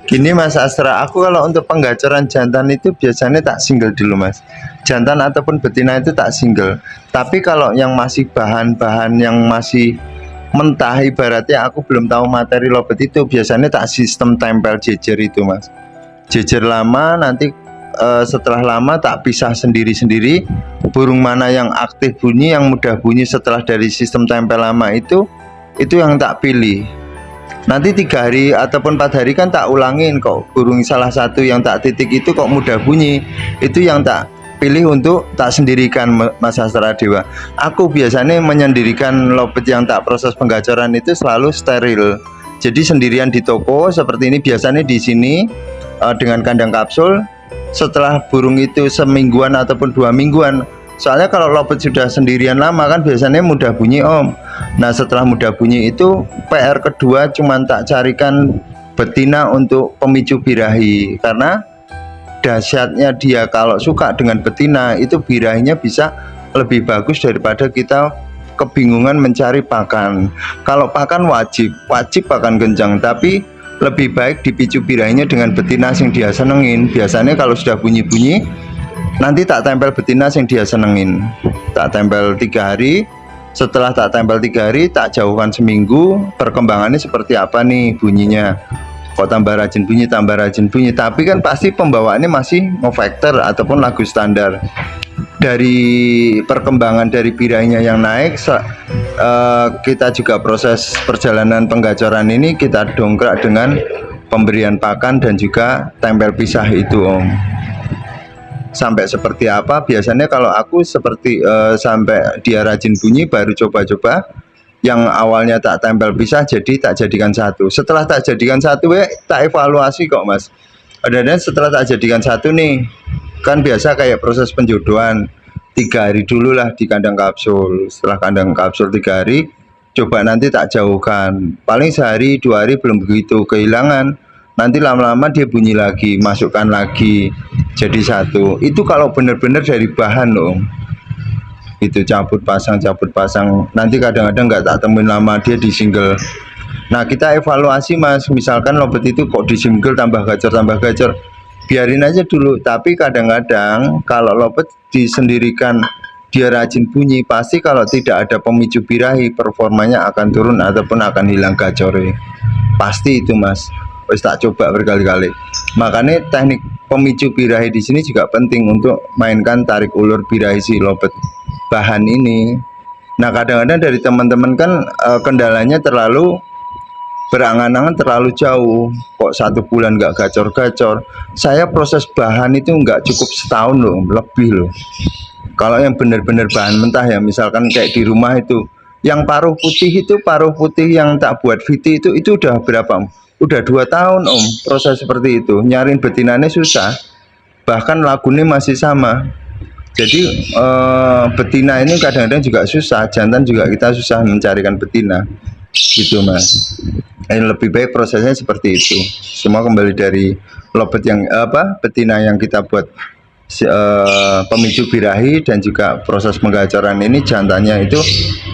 Gini Mas Astra, aku kalau untuk penggacoran jantan itu biasanya tak single dulu Mas. Jantan ataupun betina itu tak single. Tapi kalau yang masih bahan-bahan yang masih mentah, ibaratnya aku belum tahu materi lobet itu, biasanya tak sistem tempel jejer itu Mas. Jejer lama, nanti setelah lama tak pisah sendiri-sendiri. Burung mana yang aktif bunyi, yang mudah bunyi setelah dari sistem tempel lama itu yang tak pilih. Nanti 3 hari ataupun 4 hari kan tak ulangin, kok burung salah satu yang tak titik itu kok mudah bunyi, itu yang tak pilih untuk tak sendirikan Mas Astra Dewa. Aku biasanya menyendirikan lobet yang tak proses penggacoran itu selalu steril. Jadi sendirian di toko seperti ini, biasanya di sini dengan kandang kapsul. Setelah burung itu semingguan ataupun 2 mingguan, soalnya kalau lobet sudah sendirian lama kan biasanya mudah bunyi Om. Nah setelah mudah bunyi itu PR kedua cuman tak carikan betina untuk pemicu birahi, karena dahsyatnya dia kalau suka dengan betina itu birahinya bisa lebih bagus daripada kita kebingungan mencari pakan. Kalau pakan wajib pakan kencang, tapi lebih baik dipicu birahinya dengan betina yang dia senengin. Biasanya kalau sudah bunyi-bunyi nanti tak tempel betina yang dia senengin, tak tempel 3 hari. Setelah tak tempel 3 hari, tak jauhkan seminggu, perkembangannya seperti apa nih bunyinya, kok tambah rajin bunyi. Tapi kan pasti pembawaannya masih factor ataupun lagu standar. Dari perkembangan dari birahinya yang naik, kita juga proses perjalanan penggacoran ini kita dongkrak dengan pemberian pakan dan juga tempel pisah itu Om. Sampai seperti apa biasanya kalau aku seperti sampai dia rajin bunyi baru coba-coba yang awalnya tak tempel pisah jadi tak jadikan satu. Setelah tak jadikan satu tak evaluasi kok Mas. Dan setelah tak jadikan satu nih, kan biasa kayak proses penjodohan, 3 hari dulu lah di kandang kapsul. Setelah kandang kapsul 3 hari, coba nanti tak jauhkan, paling sehari 2 hari belum begitu, kehilangan, nanti lama-lama dia bunyi lagi, masukkan lagi jadi satu. Itu kalau benar-benar dari bahan loh, itu cabut pasang, nanti kadang-kadang nggak tak temuin lama dia di single. Nah kita evaluasi Mas, misalkan lobet itu kok di single tambah gacor, biarin aja dulu. Tapi kadang-kadang kalau lobet disendirikan dia rajin bunyi, pasti kalau tidak ada pemicu birahi performanya akan turun ataupun akan hilang gacore, pasti itu Mas. Wis tak coba berkali-kali. Makanya teknik pemicu birahi di sini juga penting untuk mainkan tarik ulur birahi si lobet bahan ini. Nah kadang-kadang dari teman-teman kan kendalanya terlalu berangan-angan terlalu jauh, kok 1 bulan nggak gacor-gacor. Saya proses bahan itu nggak cukup setahun loh, lebih loh. Kalau yang benar-benar bahan mentah ya, misalkan kayak di rumah itu, yang paruh putih yang tak buat VT itu udah berapa? Udah 2 tahun Om, proses seperti itu. Nyarin betinanya susah, bahkan lagunya masih sama. Jadi betina ini kadang-kadang juga susah, jantan juga kita susah mencarikan betina, gitu Mas. Ini lebih baik prosesnya seperti itu. Semua kembali dari lobet yang betina yang kita buat pemicu birahi, dan juga proses penggacoran ini jantannya itu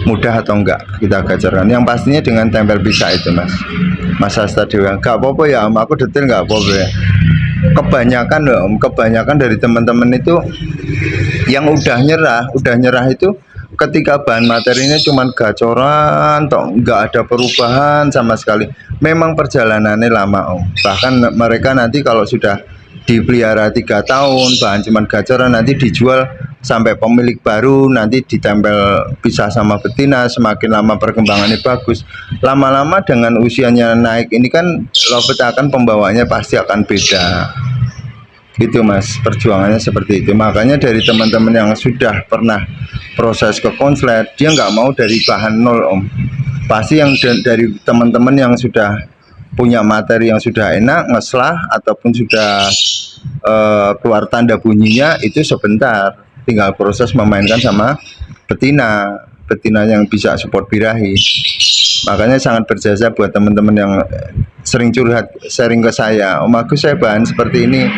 mudah atau enggak kita gacorkan. Yang pastinya dengan tempel pisah itu Mas Asta Dewa. Gak apa-apa ya Om, aku detail gak apa-apa ya. Kebanyakan loh Om, kebanyakan dari teman-teman itu yang udah nyerah itu ketika bahan materinya cuma gacoran toh, nggak ada perubahan sama sekali. Memang perjalanannya lama Om. Bahkan mereka nanti kalau sudah dipelihara 3 tahun bahan cuma gacoran, nanti dijual sampai pemilik baru, nanti ditempel pisah sama betina. Semakin lama perkembangannya bagus, lama-lama dengan usianya naik ini kan lobet akan pembawaannya pasti akan beda, gitu Mas. Perjuangannya seperti itu. Makanya dari teman-teman yang sudah pernah proses ke konslet, dia nggak mau dari bahan nol Om. Pasti yang dari teman-teman yang sudah punya materi yang sudah enak, ngeslah ataupun sudah keluar tanda bunyinya, itu sebentar tinggal proses memainkan sama betina yang bisa support birahi. Makanya sangat berjasa buat teman-teman yang sering curhat, sharing ke saya, Om Agus saya bahan seperti ini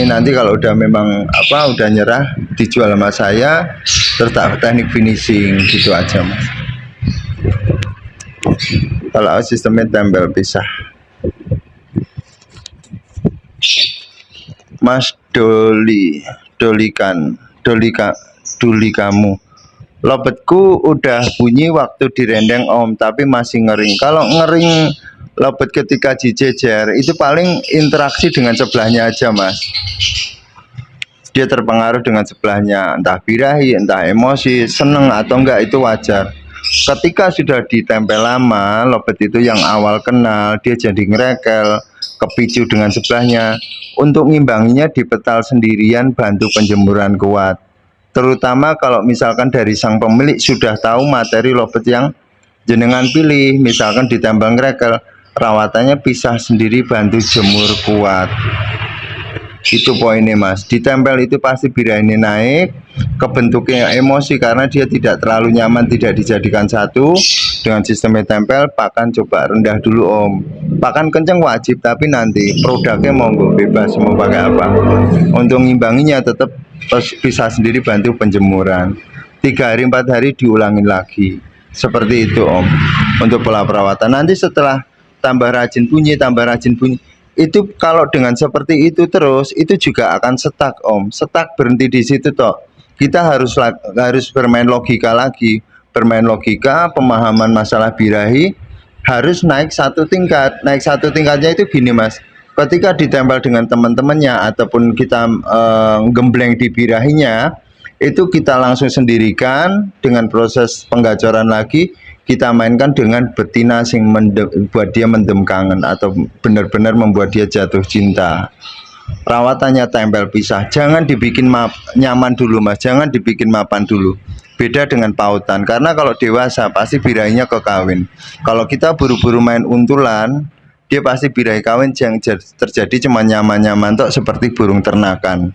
nanti kalau udah memang udah nyerah dijual sama saya, terus teknik finishing, gitu aja Mas. Kalau sistemnya tempel pisah. Mas Doli kamu. Lobetku udah bunyi waktu direndeng Om, tapi masih ngering. Kalau ngering lobet ketika dijejer itu paling interaksi dengan sebelahnya aja Mas. Dia terpengaruh dengan sebelahnya, entah birahi, entah emosi, seneng atau enggak itu wajar. Ketika sudah ditempel lama, lobet itu yang awal kenal, dia jadi ngerekel, kepicu dengan sebelahnya. Untuk ngimbanginya dipetal sendirian, bantu penjemuran kuat. Terutama kalau misalkan dari sang pemilik sudah tahu materi lobet yang jenengan pilih, misalkan ditempel ngerekel, rawatannya pisah sendiri, bantu jemur kuat. Itu poinnya Mas, ditempel itu pasti birahi ini naik, kebentuknya emosi karena dia tidak terlalu nyaman, tidak dijadikan satu dengan sistemnya tempel. Pakan coba rendah dulu Om, pakan kenceng wajib, tapi nanti produknya monggo bebas mau pakai apa. Untuk ngimbanginya tetap bisa sendiri, bantu penjemuran 3 hari 4 hari diulangin lagi seperti itu Om. Untuk pola perawatan nanti setelah tambah rajin bunyi itu kalau dengan seperti itu terus itu juga akan stuck Om, stuck berhenti di situ toh. Kita harus bermain logika lagi, bermain logika, pemahaman masalah birahi harus naik satu tingkat. Naik satu tingkatnya itu gini Mas, ketika ditempel dengan teman-temannya ataupun kita gembleng di birahinya, itu kita langsung sendirikan dengan proses penggacoran lagi. Kita mainkan dengan betina sing buat dia mendem kangen atau benar-benar membuat dia jatuh cinta. Rawatannya tempel pisah, jangan dibikin nyaman dulu Mas, jangan dibikin mapan dulu. Beda dengan pautan, karena kalau dewasa pasti birahinya kekawin. Kalau kita buru-buru main untulan, dia pasti birahi kawin, yang terjadi cuma nyaman-nyaman tok seperti burung ternakan.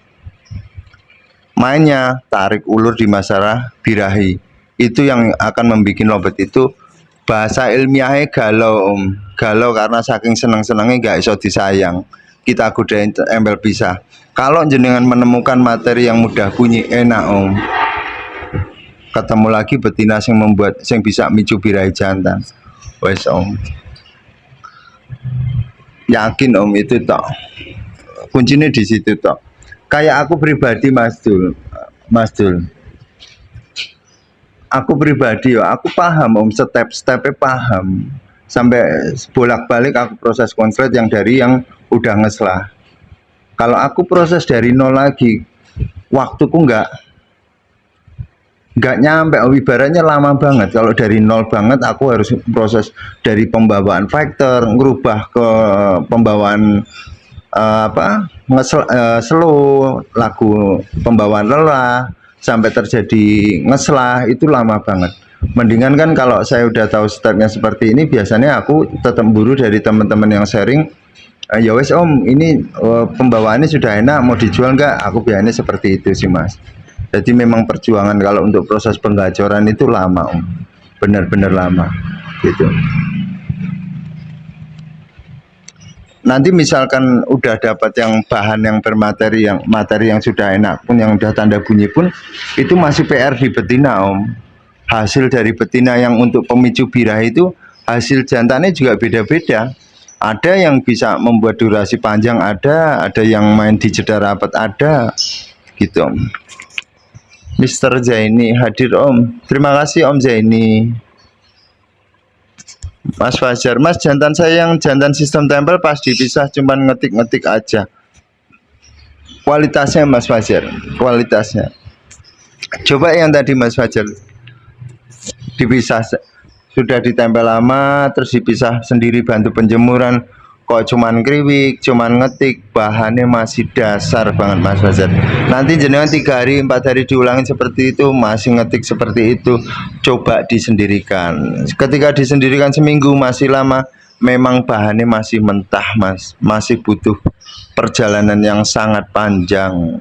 Mainnya tarik ulur di masalah birahi, itu yang akan membuat lobet itu bahasa ilmiahnya galau Om. Galau karena saking seneng-senengnya gak iso disayang. Kita godain embel pisah. Kalau jenengan menemukan materi yang mudah bunyi, enak Om. Ketemu lagi betina yang bisa micu birahi jantan. Wes Om, yakin Om itu tok. Kuncinya di situ tok. Kayak aku pribadi Mas Dul. Aku pribadi aku paham Om, step-stepnya paham. Sampai bolak-balik aku proses konslet yang dari yang udah ngeslah. Kalau aku proses dari nol lagi, waktuku nggak nyampe, ibaratnya lama banget. Kalau dari nol banget aku harus proses dari pembawaan factor, ngerubah ke pembawaan slow, lagu pembawaan lelah sampai terjadi ngeslah, itu lama banget. Mendingan kan kalau saya udah tahu stepnya seperti ini, biasanya aku tetap buru dari teman-teman yang sharing, ya wes Om, ini pembawaannya sudah enak, mau dijual nggak? Aku biasanya seperti itu sih Mas. Jadi memang perjuangan kalau untuk proses penggacoran itu lama Om, benar-benar lama gitu. Nanti misalkan udah dapat yang bahan yang bermateri, yang materi yang sudah enak pun, yang udah tanda bunyi pun, itu masih PR di betina Om. Hasil dari betina yang untuk pemicu birahi itu, hasil jantannya juga beda-beda. Ada yang bisa membuat durasi panjang, ada yang main di jeda rapat, ada gitu Om. Mr. Zaini hadir Om, terima kasih Om Zaini. Mas Fajar, Mas, jantan saya yang jantan sistem tempel pas dipisah cuman ngetik-ngetik aja. Kualitasnya Mas Fajar, kualitasnya. Coba yang tadi Mas Fajar dipisah, sudah ditempel lama terus dipisah sendiri, bantu penjemuran, kok cuman kriwik, cuman ngetik, bahannya masih dasar banget Mas Fajar. Nanti jenengan 3 hari 4 hari diulangin seperti itu, masih ngetik seperti itu, coba disendirikan. Ketika disendirikan seminggu masih lama, memang bahannya masih mentah Mas, masih butuh perjalanan yang sangat panjang.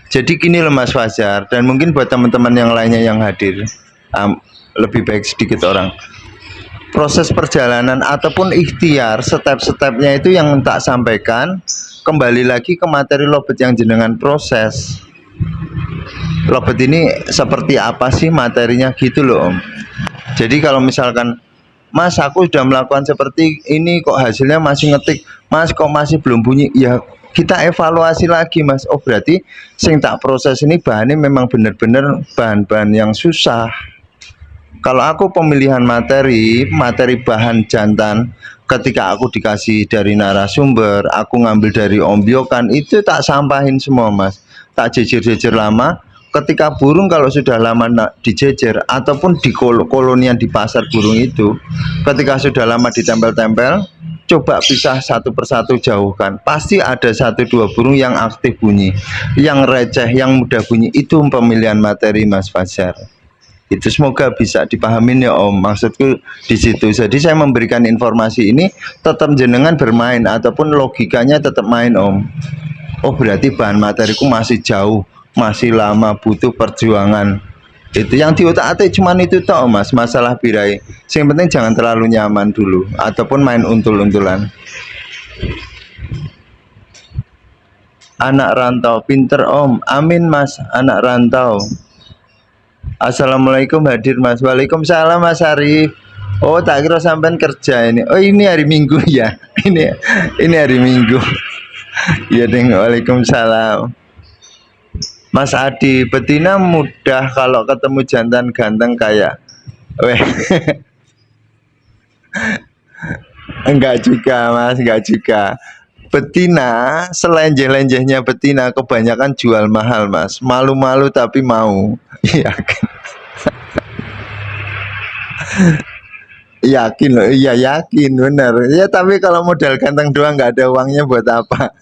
Jadi gini loh Mas Fajar, dan mungkin buat teman-teman yang lainnya yang hadir, lebih baik sedikit orang, proses perjalanan ataupun ikhtiar, step-stepnya itu yang tak sampaikan. Kembali lagi ke materi lobet yang jenengan proses. Lobet ini seperti apa sih materinya gitu loh Om. Jadi kalau misalkan Mas aku sudah melakukan seperti ini kok hasilnya masih ngetik, Mas kok masih belum bunyi. Ya kita evaluasi lagi Mas. Oh berarti sing tak proses ini bahannya memang benar-benar bahan-bahan yang susah. Kalau aku pemilihan materi bahan jantan, ketika aku dikasih dari narasumber, aku ngambil dari Om Biokan, itu tak sampahin semua Mas, tak jejer-jejer lama. Ketika burung kalau sudah lama dijejer ataupun di kolonian di pasar burung itu, ketika sudah lama ditempel-tempel, coba pisah satu persatu, jauhkan, pasti ada satu dua burung yang aktif bunyi, yang receh, yang mudah bunyi. Itu pemilihan materi Mas Fajar. Itu semoga bisa dipahamin ya Om, maksudku di situ. Jadi saya memberikan informasi ini tetap jenengan bermain ataupun logikanya tetap main Om. Oh berarti bahan materiku masih jauh, masih lama, butuh perjuangan. Itu yang di otak-atik cuman itu toh Mas, masalah birai. Yang penting jangan terlalu nyaman dulu ataupun main untul-untulan. Anak rantau pinter Om, amin Mas, anak rantau. Assalamualaikum hadir Mas. Waalaikumsalam Mas Arif. Oh tak kira sampean kerja ini. Oh ini hari Minggu ya. Ini hari Minggu. Ya deng. Waalaikumsalam. Mas Adi, betina mudah kalau ketemu jantan ganteng kayak. Weh. Enggak juga Mas, enggak juga. Betina, selenjeh-lenjehnya betina kebanyakan jual mahal Mas. Malu-malu tapi mau. Iya. Yakin loh, iya yakin bener. Ya tapi kalau modal ganteng doang nggak ada uangnya buat apa?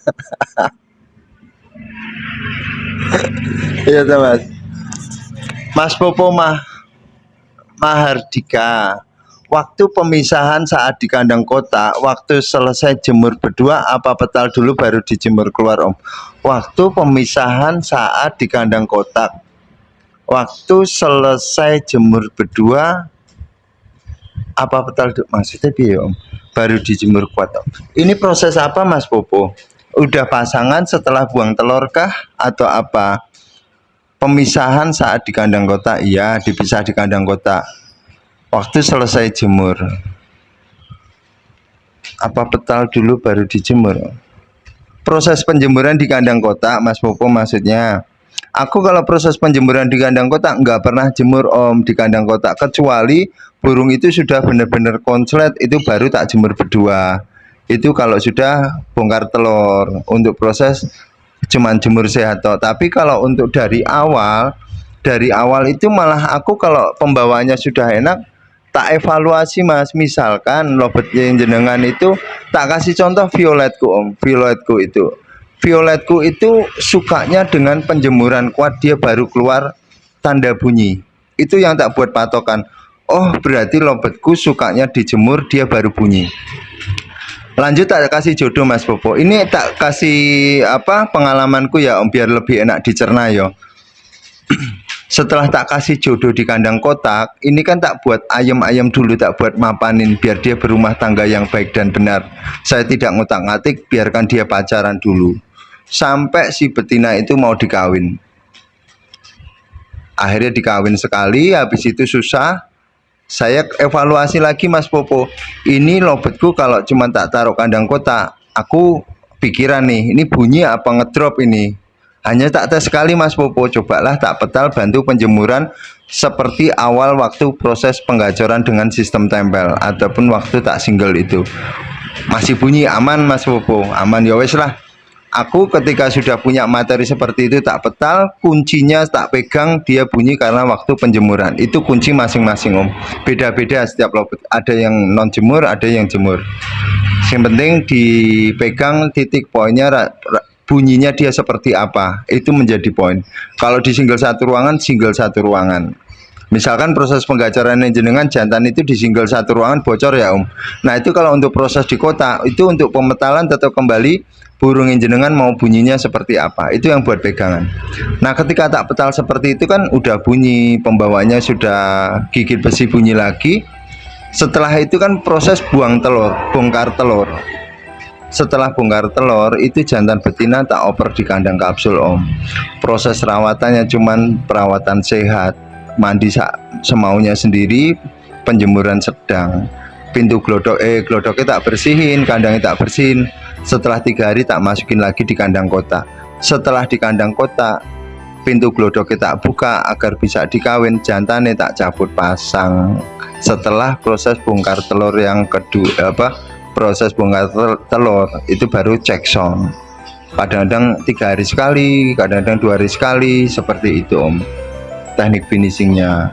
Iya tuh Mas. Mas Popo Mahardika. Waktu pemisahan saat di kandang kotak, waktu selesai jemur berdua, apa petal dulu baru dijemur keluar Om? Waktu pemisahan saat di kandang kotak, waktu selesai jemur berdua, apa petal dulu? Maksudnya piye Om? Baru dijemur kuat Om. Ini proses apa Mas Popo? Udah pasangan setelah buang telur kah? Atau apa? Pemisahan saat di kandang kotak, iya dipisah di kandang kotak. Waktu selesai jemur, apa petal dulu baru dijemur? Proses penjemuran di kandang kotak Mas Popo maksudnya. Aku kalau proses penjemuran di kandang kotak nggak pernah jemur Om di kandang kotak, kecuali burung itu sudah benar-benar konslet, itu baru tak jemur berdua. Itu kalau sudah bongkar telur. Untuk proses cuman jemur sehat toh. Tapi kalau untuk dari awal itu malah aku kalau pembawanya sudah enak, tak evaluasi Mas. Misalkan lobet yang jenengan itu tak kasih contoh violetku Om. Violetku itu sukanya dengan penjemuran kuat, dia baru keluar tanda bunyi. Itu yang tak buat patokan. Oh berarti lobetku sukanya dijemur, dia baru bunyi. Lanjut tak kasih jodoh Mas Popo. Ini tak kasih apa pengalamanku ya Om, biar lebih enak dicerna ya. Setelah tak kasih jodoh di kandang kotak, ini kan tak buat ayam-ayam dulu, tak buat mapanin biar dia berumah tangga yang baik dan benar. Saya tidak ngutak-ngatik, biarkan dia pacaran dulu sampai si betina itu mau dikawin. Akhirnya dikawin sekali, habis itu susah. Saya evaluasi lagi Mas Popo. Ini lobetku kalau cuma tak taruh kandang kotak, aku pikiran nih, ini bunyi apa ngedrop ini. Hanya tak tes sekali Mas Popo, cobalah tak petal bantu penjemuran seperti awal waktu proses penggacoran dengan sistem tempel ataupun waktu tak single itu. Masih bunyi aman Mas Popo, aman ya wes lah. Aku ketika sudah punya materi seperti itu tak petal, kuncinya tak pegang, dia bunyi karena waktu penjemuran. Itu kunci masing-masing Om. Beda-beda setiap lobet. Ada yang non jemur, ada yang jemur. Yang penting dipegang titik poinnya, bunyinya dia seperti apa, itu menjadi poin. Kalau di single satu ruangan. Misalkan proses penggacaran jenengan jantan itu di single satu ruangan bocor ya Om. Nah itu kalau untuk proses di kota, itu untuk pemetalan tetap kembali burung jenengan mau bunyinya seperti apa, itu yang buat pegangan. Nah ketika tak petal seperti itu kan udah bunyi, pembawanya sudah gigit besi bunyi lagi. Setelah itu kan proses buang telur, bongkar telur. Setelah bongkar telur itu jantan betina tak oper di kandang kapsul Om. Proses rawatannya cuman perawatan sehat, mandi semaunya sendiri, penjemuran sedang. pintu glodoknya tak bersihin, kandangnya tak bersihin. Setelah 3 hari tak masukin lagi di kandang kotak. Setelah di kandang kotak, pintu glodoknya tak buka agar bisa dikawin, jantannya tak cabut pasang. Setelah proses bongkar telur yang kedua, proses bongkar telur itu baru cek sound. Kadang-kadang 3 hari sekali, kadang-kadang 2 hari sekali, seperti itu Om teknik finishingnya.